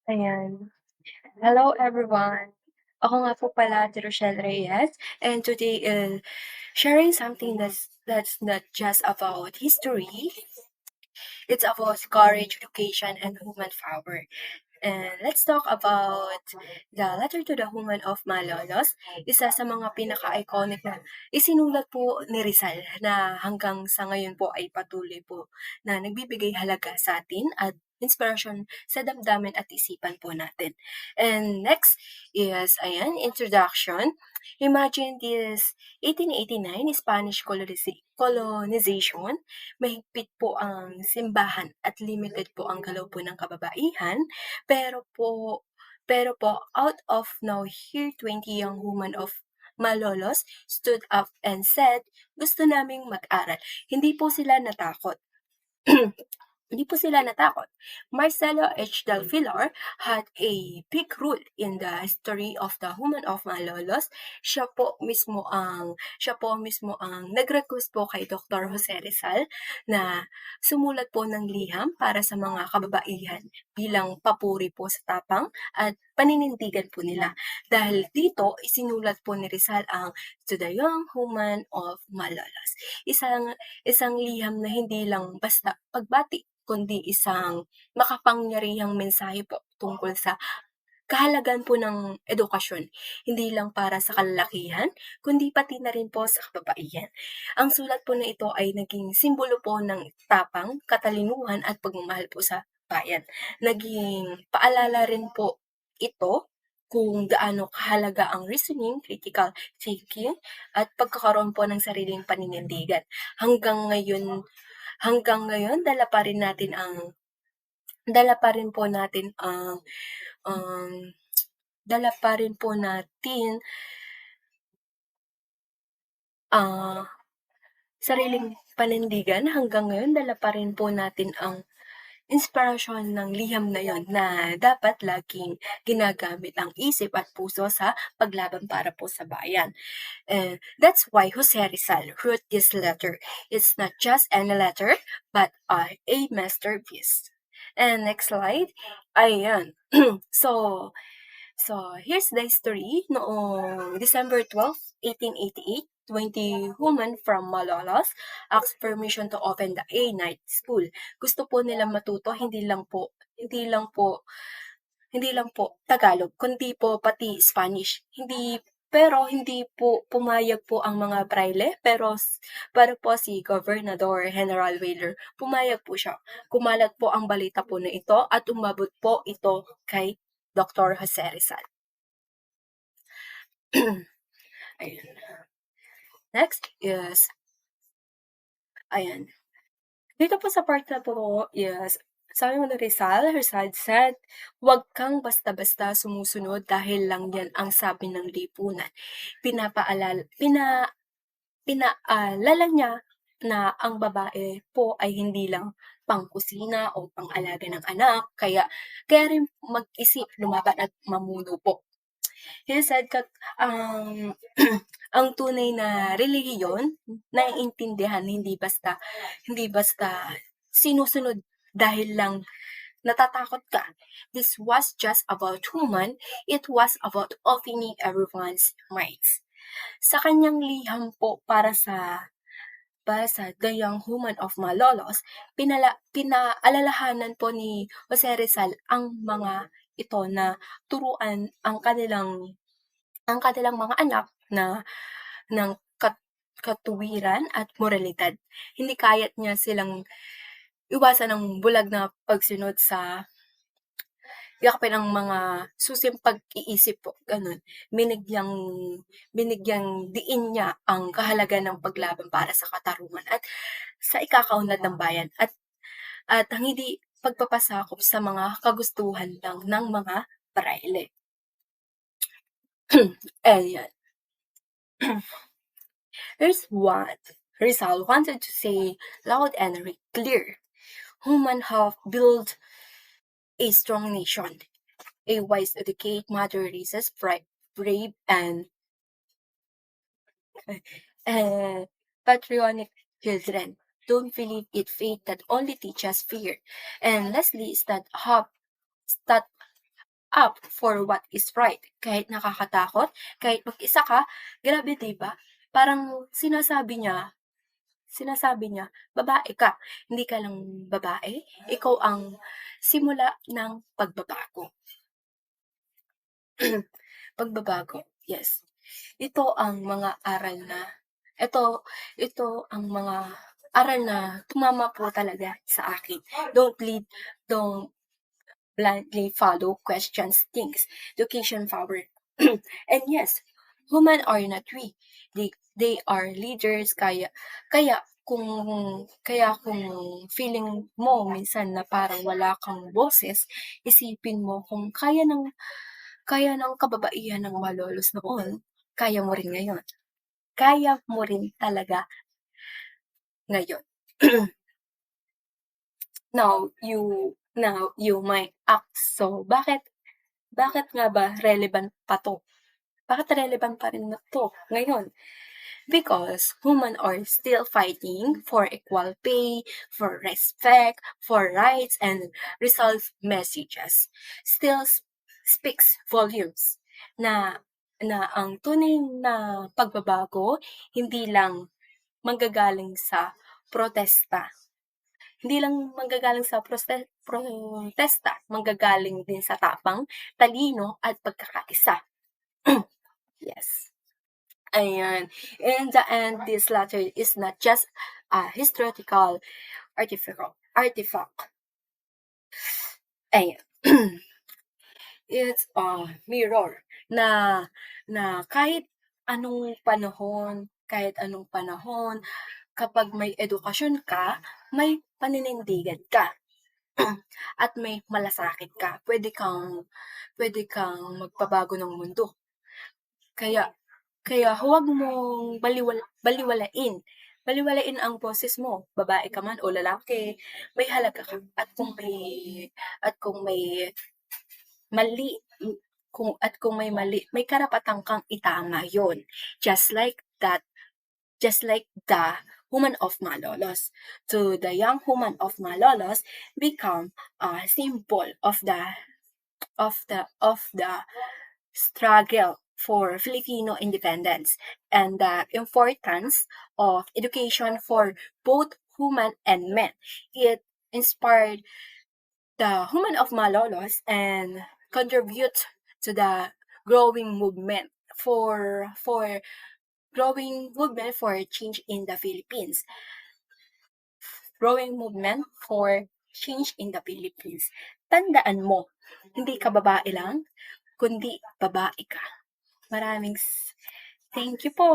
Ayan. Hello everyone. Ako nga po pala si Rochelle Reyes and today is sharing something that's not just about history, it's about courage, education, and human power. And let's talk about the Letter to the Woman of Malolos, isa sa mga pinaka-iconic na isinulat po ni Rizal na hanggang sa ngayon po ay patuloy po na nagbibigay halaga sa atin at inspirasyon sa damdamin at isipan po natin. And next is, ayan, introduction. Imagine this 1889 Spanish colonization. Mahigpit po ang simbahan at limited po ang galaw po ng kababaihan pero po out of now here 20 young women of Malolos stood up and said, "Gusto naming mag-aral." Hindi po sila natakot. Hindi po sila natakot. Marcelo H. Del Villar had a big role in the history of the women of Malolos. Siya po mismo ang nag-request po kay Dr. Jose Rizal na sumulat po ng liham para sa mga kababaihan bilang papuri po sa tapang at paninindigan po nila. Dahil dito, isinulat po ni Rizal ang To the Young Woman of Malolos. Isang liham na hindi lang basta pagbati kundi isang makapangyarihang mensahe po tungkol sa kahalagahan po ng edukasyon, hindi lang para sa kalalakihan, kundi pati na rin po sa kababaihan. Ang sulat po na ito ay naging simbolo po ng tapang, katalinuhan at pagmamahal po sa bayan. Naging paalala rin po ito kung gaano kahalaga ang reasoning, critical thinking, at pagkakaroon po ng sariling paninindigan. Hanggang ngayon dala pa rin po natin ang um, dala pa rin po natin ang sariling panindigan. Hanggang ngayon dala pa rin po natin ang inspirasyon ng liham na yon na dapat laging ginagamit ang isip at puso sa paglaban para po sa bayan. And that's why Jose Rizal wrote this letter. It's not just any letter, but a masterpiece. And next slide. Ayan. so, here's the history. Noong December 12, 1888, 20 women from Malolos asked permission to open the A night school. Gusto po nilang matuto hindi lang po Tagalog, kundi po pati Spanish. Hindi po pumayag po ang mga praile, pero po si Gobernador General Weyler, pumayag po siya. Kumalat po ang balita po na ito at umabot po ito kay Dr. Jose Rizal. Ayan. Next is, ayan. Dito po sa part na po is, sabi mo ni Rizal said, "Huwag kang basta-basta sumusunod dahil lang yan ang sabi ng lipunan." Pinaalala niya na ang babae po ay hindi lang pangkusina o pang-alaga ng anak, kaya rin mag-isip, lumaban at mamuno po. He said ang tunay na relihiyon naiintindihan hindi basta sinusunod dahil lang natatakot ka. This was just about human, it was about opening everyone's minds. Sa kanyang liham po para sa The Young Woman of Malolos, pinaalalahanan po ni Jose Rizal ang mga ito na turuan ang kanilang mga anak ng katuwiran at moralidad. Hindi kaya't niya silang iwasan ng bulag na pagsunod sa yakapin ng mga susing pag-iisip po, gano'n. Binigyang diin niya ang kahalagan ng paglaban para sa katarungan at sa ikakaunlad ng bayan at ang hindi pagpapasakop sa mga kagustuhan lang ng mga praile. Ayan. Here's what Rizal wanted to say loud and clear. Human have built a strong nation, a wise, educated mother raises brave and patriotic children. Don't believe it fate that only teaches fear. And lastly is that up for what is right. Kahit nakakatakot, kahit mag-isa ka, grabe 'di ba? Parang sinasabi niya, "Babae ka, hindi ka lang babae, ikaw ang simula ng pagbabago." Pagbabago, yes. Ito ang mga aral na ito ang mga aral na tumama po talaga sa akin. Don't blindly follow, questions things, education power. And yes, human are not we. They are leaders, kaya kung kung feeling mo minsan na parang wala kang boses, isipin mo kung kaya ng kababaihan ng malolos noon, kaya mo rin ngayon. Kaya mo rin talaga ngayon. Now you might ask, so bakit nga ba relevant pa 'to? Bakit relevant pa rin 'to ngayon? Because women are still fighting for equal pay, for respect, for rights, and resolve messages. Still speaks volumes na ang tunay na pagbabago hindi lang manggagaling sa protesta. Hindi lang manggagaling sa protesta, manggagaling din sa tapang, talino at pagkakaisa. Yes. Ayan. In the end, this letter is not just a historical artifact. Ayan. It's a mirror na kahit anong panahon, kapag may edukasyon ka, may paninindigan ka. At may malasakit ka, pwede kang magpabago ng mundo. Kaya kaya huwag mong baliwalain ang boses mo, babae ka man o lalaki, may halaga ka at kung may mali kung may mali, may karapatan kang itama 'yon. Just like that, just like the woman of Malolos. To the young woman of Malolos become a symbol of the struggle for Filipino independence and the importance of education for both women and men. It inspired the women of Malolos and contribute to the growing movement for change in the Philippines. Growing movement for change in the Philippines. Tandaan mo, hindi ka babae lang, kundi babae ka. Thank you po.